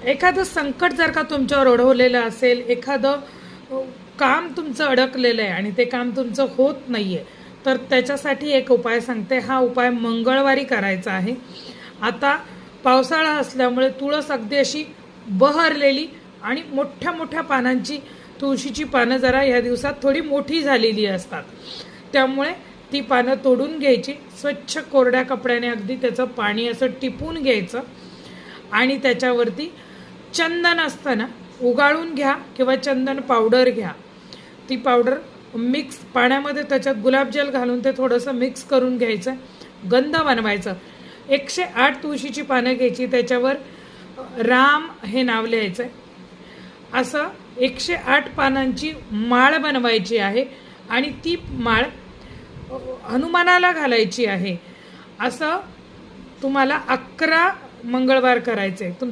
एखादं संकट जर का तुमच्यावर ओढवलेलं असेल, एखादं काम तुमचं अडकलेलं आहे आणि ते काम तुमचं होत नाही आहे, तर त्याच्यासाठी एक उपाय सांगते. हा उपाय मंगळवारी करायचा आहे. आता पावसाळा असल्यामुळे तुळस अगदी अशी बहरलेली आणि मोठ्या मोठ्या पानांची तुळशीची पानं जरा या दिवसात थोडी मोठी झालेली असतात. त्यामुळे ती पानं तोडून घ्यायची, स्वच्छ कोरड्या कपड्याने अगदी त्याचं पाणी असं टिपून घ्यायचं आणि त्याच्यावरती चंदन असतं ना, उगाळून घ्या किंवा चंदन पावडर घ्या. ती पावडर मिक्स पाण्यामध्ये त्याच्यात गुलाबजल घालून ते थोडंसं मिक्स करून घ्यायचं, गंध बनवायचं. 108 तुळशीची पानं घ्यायची, त्याच्यावर राम हे नाव लिहायचं. असं 108 पानांची माळ बनवायची आहे आणि ती माळ हनुमानाला घालायची आहे. असं तुम्हाला 11 मंगळवार करायचे. तुमचं